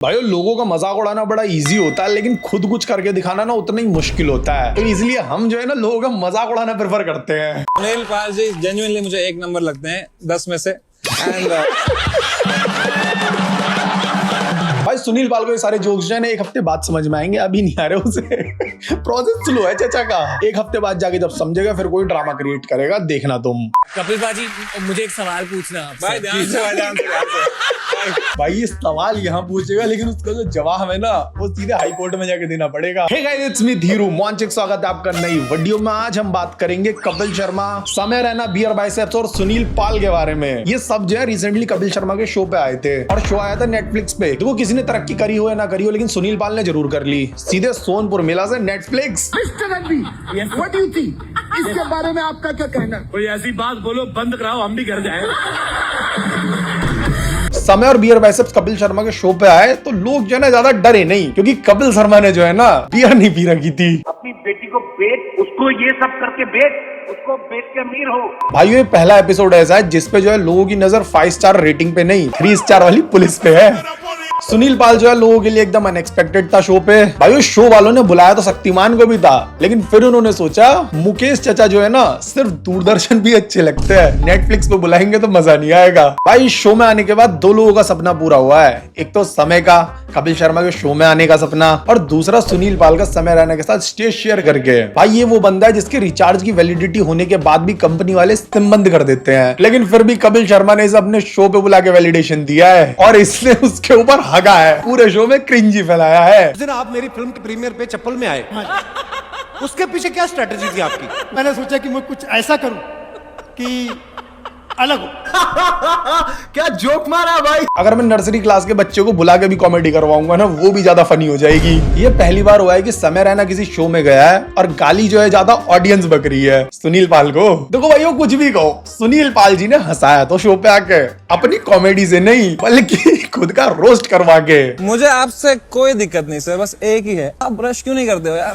भाई लोगों का मजाक उड़ाना बड़ा इजी होता है, लेकिन खुद कुछ करके दिखाना ना उतना ही मुश्किल होता है। तो इसलिए हम जो है ना लोगों का मजाक उड़ाना प्रेफर करते हैं। सुनील पाल जी जेन्युइनली मुझे 1 नंबर लगते हैं 10 में से। एंड भाई सुनील पाल को ये सारे जोक्स जो है ना 1 हफ्ते बाद समझ में आएंगे, अभी नहीं आ रहे उसे। प्रोसेस स्लो है चाचा का। 1 हफ्ते बाद जाके जब समझेगा फिर कोई ड्रामा क्रिएट करेगा, देखना तुम। कपिल बाजी मुझे एक सवाल पूछना है भाई ध्यान से भाई ये सवाल यहाँ पूछेगा, लेकिन उसका जो जवाब है ना वो सीधे हाई कोर्ट में जाके देना पड़ेगा। Hey guys, it's me Dhiru Monchik, स्वागत है आपका नई वीडियो में। आज हम बात करेंगे कपिल शर्मा, समय रैना, बियर बाइसेप्स और सुनील पाल के बारे में। ये सब जो है रिसेंटली कपिल शर्मा के शो पे आए थे और शो आया था नेटफ्लिक्स पे। देखो किसी ने तरक्की करी हो या ना करी हो, लेकिन सुनील पाल ने जरूर कर ली। सीधे सोनपुर मेला से Netflix. What do you think? इसके बारे में आपका क्या कहना? कोई ऐसी बात बोलो बंद कराओ, हम भी घर जाए। समय और बियर बाइसेप्स कपिल शर्मा के शो पे आए तो लोग जो है ना ज्यादा डरे नहीं, क्योंकि कपिल शर्मा ने जो है ना बियर नहीं पी रखी थी। अपनी बेटी को बेच, उसको ये सब करके बेच, उसको बेच के अमीर हो। भाइयों ये पहला एपिसोड ऐसा है जिसपे जो है लोगों की नजर 5 स्टार रेटिंग पे नहीं 3 स्टार वाली पुलिस पे है। सुनील पाल जो है लोगों के लिए एकदम अनएक्सपेक्टेड था शो पे। भाई शो वालों ने बुलाया तो शक्तिमान को भी था, लेकिन फिर उन्होंने सोचा मुकेश चाचा जो है ना सिर्फ दूरदर्शन भी अच्छे लगते हैं, नेटफ्लिक्स पे बुलाएंगे तो मजा नहीं आएगा। भाई शो में आने के बाद 2 लोगों का सपना पूरा हुआ है। एक तो समय का कपिल शर्मा के शो में आने का सपना, और दूसरा सुनील पाल का समय रैना के साथ स्टेज शेयर करके। भाई ये वो बंदा है जिसके रिचार्ज की वैलिडिटी होने के बाद भी कंपनी वाले सिम बंद कर देते हैं, लेकिन फिर भी कपिल शर्मा ने इसे अपने शो पे बुला के वैलिडेशन दिया है और इसने उसके ऊपर हगा है, पूरे शो में क्रिंजी फैलाया है। उस दिन आप मेरी फिल्म के प्रीमियर पे चप्पल में आए, उसके पीछे क्या स्ट्रेटजी थी आपकी? मैंने सोचा कि मैं कुछ ऐसा करूं कि अलग हो। क्या जोक मारा भाई। अगर मैं नर्सरी क्लास के बच्चे को बुला के भी कॉमेडी करवाऊंगा ना, वो भी ज्यादा फनी हो जाएगी। ये पहली बार हुआ है कि समय रैना किसी शो में गया है और गाली जो है ज्यादा ऑडियंस बक रही है सुनील पाल को। देखो भाइयों कुछ भी कहो, सुनील पाल जी ने हंसाया तो शो पे आके अपनी कॉमेडी से नहीं बल्कि खुद का रोस्ट करवा के। मुझे आपसे कोई दिक्कत नहीं सर, बस एक ही है, आप ब्रश क्यों नहीं करते हो यार?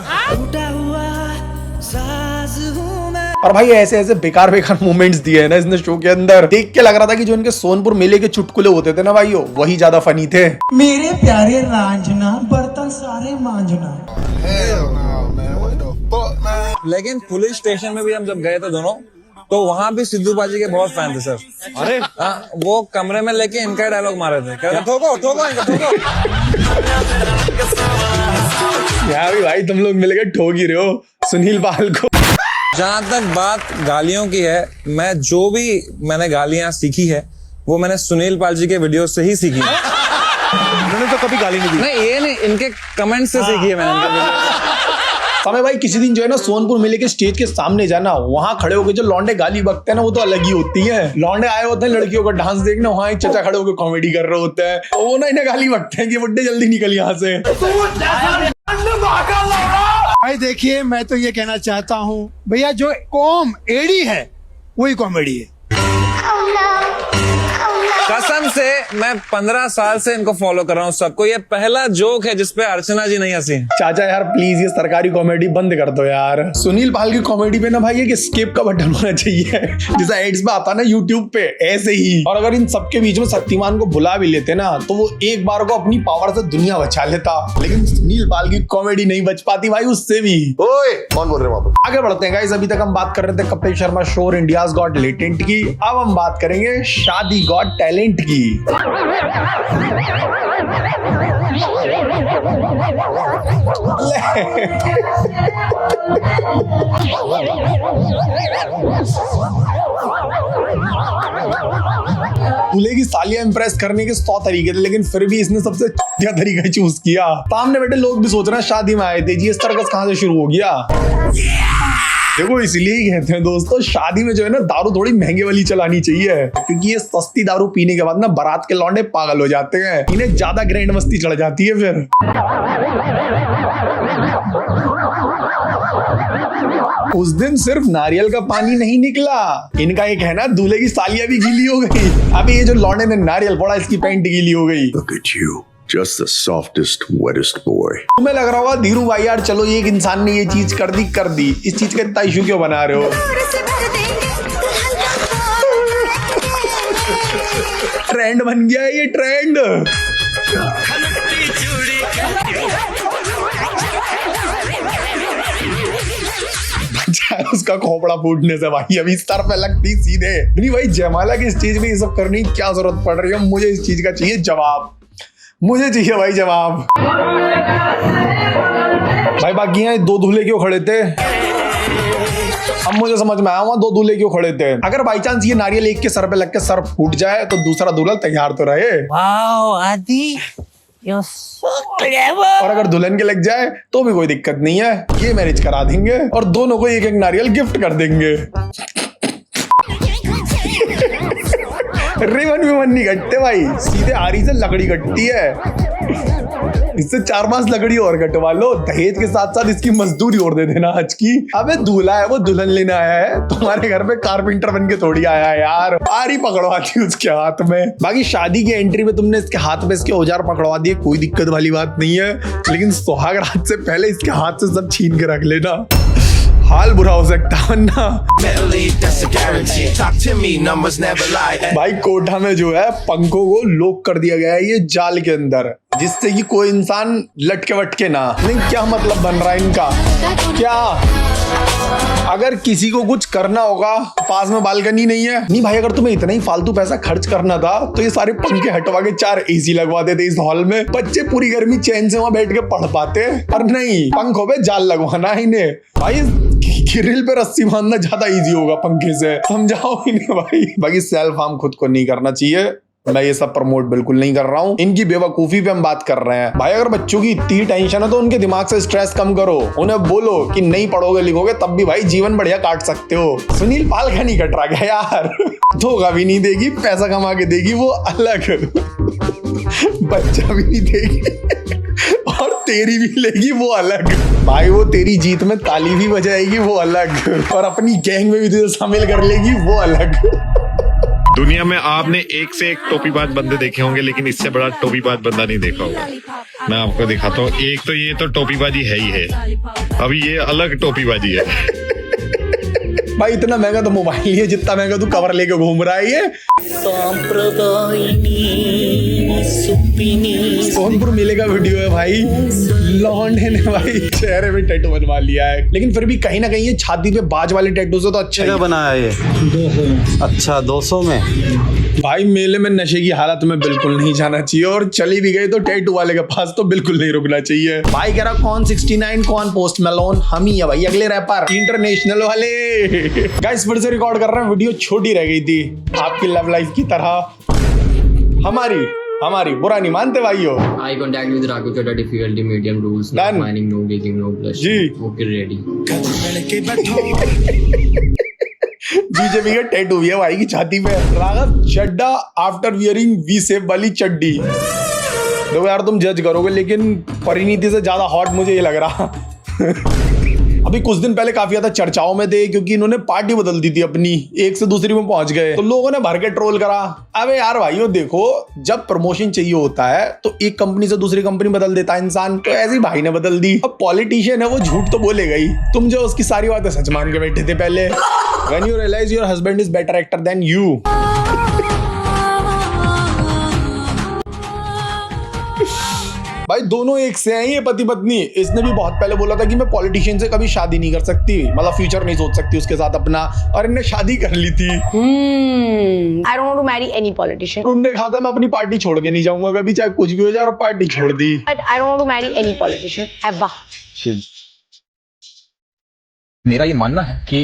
और भाई ऐसे ऐसे बेकार बेकार मोमेंट्स दिए हैं ना इसने शो के अंदर, देख के लग रहा था कि जो इनके सोनपुर मेले के चुटकुले होते थे ना भाइयों, वही ज्यादा फनी थे। मेरे प्यारे रांझना बर्तन सारे मांझना। लेकिन पुलिस स्टेशन में भी हम जब गए थे दोनों, तो वहाँ भी सिद्धू बाजी के बहुत फैन थे सर। अरे वो कमरे में लेके इनका डायलॉग मारे थे, कह रहे थे, ठोको ठोको इनको, ठोको। यार भाई तुम लोग मिलकर ठोक ही रहे हो सुनील पाल को। जहाँ तक बात गालियों की है, मैं जो भी मैंने गालियां सीखी है वो मैंने सुनील पाल जी के वीडियो से ही सीखी है। उन्होंने तो कभी गाली नहीं दी। नहीं ये नहीं, इनके कमेंट से सीखी है मैंने। समय भाई किसी दिन जो है ना सोनपुर मेले के स्टेज के सामने जाना, वहाँ खड़े होकर जो लौंडे गाली बकते हैं ना वो तो अलग ही होती है। लौंडे आए होते हैं लड़कियों का डांस देखने, वहाँ एक चचा खड़े होकर कॉमेडी कर रहे होते हैं, तो वो ना इन्हें गाली बकते हैं कि बुड्ढे जल्दी निकल यहाँ से। भाई देखिए मैं तो ये कहना चाहता हूँ भैया, जो कॉम एडी है वही कॉमेडी है। कसम से मैं 15 साल से इनको फॉलो कर रहा हूँ सबको। ये पहला जोक है जिसपे अर्चना जी नहीं हंसी। चाचा यार प्लीज ये सरकारी कॉमेडी बंद कर दो यार। सुनील पाल की कॉमेडी पे ना भाई एक स्केप का बटन होना चाहिए, जैसा एड्स में आता ना यूट्यूब पे, ऐसे ही। और अगर इन सबके बीच में शक्तिमान को बुला भी लेते ना तो वो एक बार को अपनी पावर से दुनिया बचा लेता, लेकिन सुनील पाल की कॉमेडी नहीं बच पाती भाई उससे भी। ओए कौन बोल रहे हो? आगे बढ़ते हैं गाइस। अभी तक हम बात कर रहे थे कपिल शर्मा शो और इंडियाज गॉट टैलेंट की, अब हम बात करेंगे शादी गॉट टैलेंट की। दूल्हे की सालियां इंप्रेस करने के 100 तरीके थे, लेकिन फिर भी इसने सबसे अच्छा तरीका चूज किया। सामने बैठे लोग भी सोच रहे हैं शादी में आए थे जी, इस सर्कस कहां से शुरू हो गया। देखो इसलिए ही कहते हैं दोस्तों, शादी में जो है ना दारू थोड़ी महंगे वाली चलानी चाहिए, क्योंकि ये सस्ती दारू पीने के बाद ना बारात के लौंडे पागल हो जाते हैं, इन्हें ज्यादा ग्रैंड मस्ती चढ़ जाती है फिर। उस दिन सिर्फ नारियल का पानी नहीं निकला, इनका एक है ना दूल्हे की सालियां भी गीली हो गई। अभी ये जो लौंडे ने नारियल फोड़ा इसकी पैंट गीली हो गई। Look at you. Just the softest, wettest boy. तुम्हें लग रहा होगा धीरू भाई यार चलो एक इंसान ने ये चीज कर दी, इस चीज का इतना इशू क्यों बना रहे हो? ट्रेंड बन गया है ये ट्रेंड। उसका खोपड़ा फूटने से भाई अभी सर पे लगती सीधे। नहीं भाई जयमाला के स्टेज में ये सब करने की क्या जरूरत पड़ रही है? मुझे इस चीज का चाहिए जवाब, मुझे चाहिए भाई जवाब। भाई बाकी यहाँ दो दूल्हे क्यों खड़े थे? अब मुझे समझ में आया वहां दो दूल्हे क्यों खड़े थे। अगर बाई चांस ये नारियल एक के सर पे लग के सर फूट जाए तो दूसरा दूल्हा तैयार तो रहे। और अगर दुल्हन के लग जाए तो भी कोई दिक्कत नहीं है, ये मैरिज करा देंगे और दोनों को एक एक नारियल गिफ्ट कर देंगे। रिबन विबन नहीं कटते भाई, सीधे आरी से लकड़ी कटती है। इससे 4-5 लकड़ी और कटवा लो, दहेज के साथ साथ इसकी मजदूरी और दे देना आज की। अबे दूल्हा है वो दुल्हन लेने आया है, तुम्हारे घर पे कारपेंटर बन के थोड़ी आया है यार। आरी पकड़वाती उसके हाथ में। बाकी शादी की एंट्री में तुमने इसके हाथ में इसके औजार पकड़वा दिए, कोई दिक्कत वाली बात नहीं है, लेकिन सुहाग रात से पहले इसके हाथ से सब छीन के रख लेना, हाल बुरा हो सकता है वरना। भाई कोठा में जो है पंखों को लॉक कर दिया गया है ये जाल के अंदर, जिससे कि कोई इंसान लटके वटके ना। लेकिन क्या मतलब बन रहा है इनका? क्या अगर किसी को कुछ करना होगा, पास में बालकनी नहीं है? नहीं भाई, अगर तुम्हें इतना ही फालतू पैसा खर्च करना था तो ये सारे पंखे हटवा के 4 एसी लगवा देते इस हॉल में, बच्चे पूरी गर्मी चैन से वहां बैठ के पढ़ पाते। और नहीं, पंखों पे जाल लगवाना है इन्हें। भाई ग्रिल पे रस्सी बांधना ज्यादा इजी होगा पंखे से, समझाओ इन्हें भाई। बाकी सेल्फ हार्म खुद को नहीं करना चाहिए, मैं ये सब प्रमोट बिल्कुल नहीं कर रहा हूँ, इनकी बेवकूफी पे हम बात कर रहे हैं। भाई अगर बच्चों की इतनी टेंशन है तो उनके दिमाग से स्ट्रेस कम करो, उन्हें बोलो कि नहीं पढ़ोगे लिखोगे तब भी भाई जीवन बढ़िया काट सकते हो। सुनील पाल का नहीं कट रहा क्या यार? धोखा भी नहीं देगी, पैसा कमा के देगी वो अलग, बच्चा भी नहीं देगी और तेरी भी लेगी वो अलग। भाई वो तेरी जीत में ताली भी बजाएगी वो अलग, और अपनी गैंग में भी तुझे शामिल कर लेगी वो अलग। दुनिया में आपने एक से एक टोपीबाज बंदे देखे होंगे, लेकिन इससे बड़ा टोपीबाज बंदा नहीं देखा होगा। मैं आपको दिखाता हूँ। एक तो ये तो टोपीबाजी है ही है, अभी ये अलग टोपीबाजी है। भाई इतना महंगा तो मोबाइल ही है जितना महंगा तू कवर लेके घूम रहा है ये। सोनपुर मेले का वीडियो है भाई, लौंडे ने भाई चेहरे में टैटू बनवा लिया है, लेकिन फिर भी कहीं ना कहीं ये छाती पे बाज वाले टैटू से तो अच्छा है। बनाया ये 200 में। अच्छा 200 में। भाई मेले में नशे की हालत में बिल्कुल नहीं जाना चाहिए, और चली भी गई तो टैटू वाले के पास तो बिल्कुल नहीं रुकना चाहिए। भाई कह रहा कौन 69 कौन पोस्ट मैलोन, हम ही है भाई अगले रैपर इंटरनेशनल वाले। गाइस फिर से रिकॉर्ड कर रहे हैं, वीडियो छोटी रह गई थी आपकी लव लाइफ की तरह। हमारी बुरा नहीं मानते भाईयों। I contact with Raghav Chadha, difficulty medium, rules no mining, no gazing, no blush. जी ओके रेडी। बीजेपी का टैटू भी है भाई की छाती पे, Raghav Chadha after wearing V shape वाली चड्डी। देखो यार तुम जज करोगे, लेकिन परिणीति से ज्यादा हॉट मुझे ये लग रहा। अभी कुछ दिन पहले काफी ज्यादा चर्चाओं में थे क्योंकि इन्होंने पार्टी बदल दी थी अपनी, एक से दूसरी में पहुंच गए, तो लोगों ने भर के ट्रोल करा। अबे यार भाइयों देखो, जब प्रमोशन चाहिए होता है तो एक कंपनी से दूसरी कंपनी बदल देता है इंसान, तो ऐसे ही भाई ने बदल दी। अब पॉलिटिशियन है वो झूठ तो बोलेगा ही, तुम जो उसकी सारी बातें सच मान के बैठे थे पहले। When you realize your husband is better actor than you. भाई दोनों एक से हैं ये पति पत्नी। इसने भी बहुत पहले बोला था कि मैं पॉलिटिशियन से कभी शादी नहीं कर सकती, मतलब फ्यूचर नहीं सोच सकती उसके साथ अपना, और इन्हें शादी कर ली थी। I don't want to marry any politician. उन्होंने कहा था मैं अपनी पार्टी छोड़ के नहीं जाऊंगा कभी, चाहे कुछ भी हो जाए, और पार्टी छोड़ दी। But I don't want to marry any politician ever. मेरा ये मानना है कि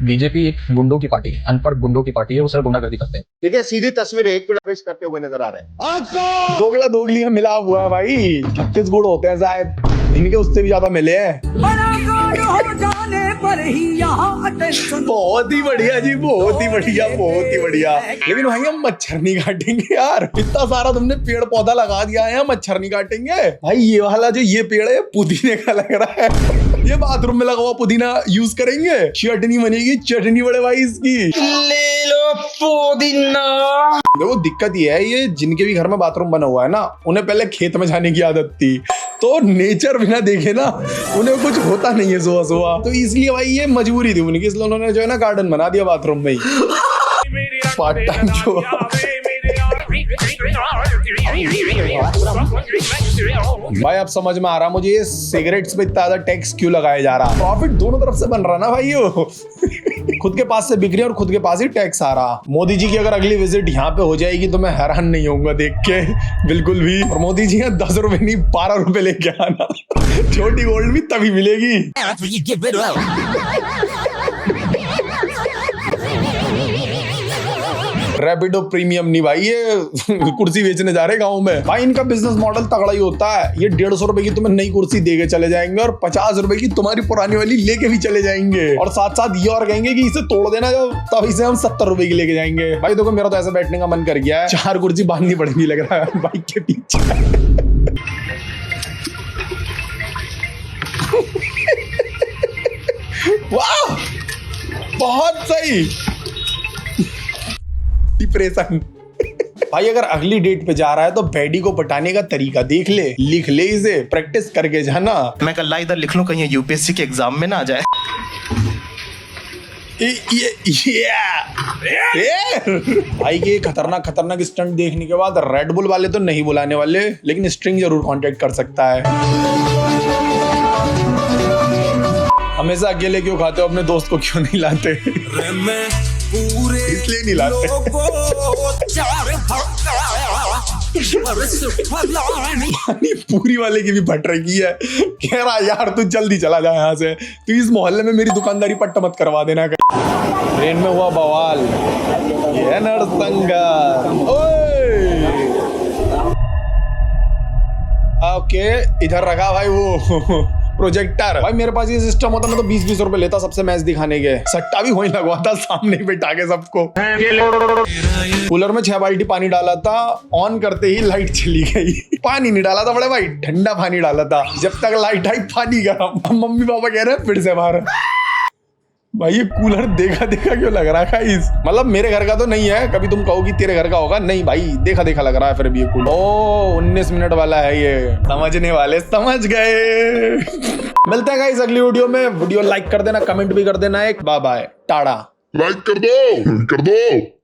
बीजेपी एक गुंडों की पार्टी है, अनपढ़ गुंडों की पार्टी है, वो सिर्फ गुंडागर्दी करते हैं। देखिए सीधी तस्वीर एक पेश करते हुए नजर आ रहे हैं। दोगला दोगलियां मिला हुआ है भाई, 36 गुण होते हैं शायद, इनके उससे भी ज्यादा मिले हैं। बहुत ही बढ़िया जी, बहुत ही बढ़िया, बहुत ही बढ़िया। लेकिन भाई हम मच्छर नहीं काटेंगे यार, इतना सारा तुमने पेड़ पौधा लगा दिया है, मच्छर नहीं काटेंगे भाई। ये वाला जो ये पेड़ है पुदीने का लग रहा है, ये बाथरूम में लगा हुआ पुदीना यूज करेंगे, चटनी बनेगी, चटनी बड़े भाई इसकी। ले लो पुदीना। देखो दिक्कत ये है, ये जिनके भी घर में बाथरूम बना हुआ है ना, उन्हें पहले खेत में जाने की आदत थी, तो नेचर बिना देखे ना उन्हें कुछ होता नहीं है सुबह सुबह, तो इसलिए भाई ये मजबूरी थी उनकी, इसलिए उन्होंने जो है ना गार्डन बना दिया बाथरूम में ही। पार्ट टाइम जो भाई अब समझ में आ रहा मुझे ये सिगरेट्स पे इतना ज्यादा टैक्स क्यों लगाया जा रहा। प्रॉफिट दोनों तरफ से बन रहा ना भाई। खुद के पास से बिक रही है और खुद के पास ही टैक्स आ रहा। मोदी जी की अगर अगली विजिट यहाँ पे हो जाएगी तो मैं हैरान नहीं होऊंगा देख के, बिल्कुल भी। और मोदी जी यहाँ 10 रुपए नहीं 12 रुपए लेके आना। छोटी गोल्ड भी तभी मिलेगी। रैपिडो प्रीमियम नहीं भाई, ये कुर्सी बेचने जा रहे गाँव में। भाई इनका बिजनेस मॉडल तगड़ा ही होता है। ये 150 रुपए की तुम्हें नई कुर्सी देके चले जाएंगे और 50 रुपए की तुम्हारी पुरानी वाली लेके भी चले जाएंगे। और साथ साथ ये और कहेंगे कि इसे तोड़ देना जो, तब इसे हम 70 रुपए की लेके जाएंगे। भाई देखो मेरा तो ऐसे बैठने का मन कर गया है, 4 कुर्सी बांधनी पड़ेगी लग रहा है बाइक के पीछे। वाह बहुत सही। डिप्रेशन। भाई अगर अगली डेट पे जा रहा है तो बैडी को पटाने का तरीका देख ले, लिख ले, इसे प्रैक्टिस करके जाना। मैं कल इधर लिख लूं कहीं यूपीएससी के एग्जाम में ना आ जाए। भाई के खतरनाक स्टंट देखने के बाद रेड बुल वाले तो नहीं बुलाने वाले, लेकिन स्ट्रिंग जरूर कांटेक्ट कर सकता है। हमेशा अकेले क्यों खाते हो, अपने दोस्त को क्यों नहीं लाते? इसलिए नहीं लाते। पानी पूरी वाले की भी फट रही है, कह रहा यार तू जल्दी चला जा यहाँ से, तू इस मोहल्ले में मेरी दुकानदारी पट्टा मत करवा देना। ट्रेन में हुआ बवाल, ये नरसंगर। ओके इधर रखा भाई वो प्रोजेक्टर। भाई मेरे पास ये सिस्टम होता मैं तो 20-20 रुपए लेता सबसे मैच दिखाने के। सट्टा भी वहीं लगवाता सामने बैठा के सबको। कूलर में 6 बाल्टी पानी डाला था, ऑन करते ही लाइट चली गई। पानी नहीं डाला था बड़े भाई, ठंडा पानी डाला था। जब तक लाइट आई पानी गर्म। मम्मी पापा कह रहे हैं फिर से बाहर। भाई ये कूलर देखा देखा क्यों लग रहा है गाइस? मतलब मेरे घर का तो नहीं है, कभी तुम कहोगी तेरे घर का होगा। नहीं भाई देखा देखा लग रहा है फिर भी ये कूलर। ओ 19 मिनट वाला है ये, समझने वाले समझ गए। मिलते हैं गाइस अगली वीडियो में। वीडियो लाइक कर देना, कमेंट भी कर देना एक। Bye bye, Tata. लाइक कर दो।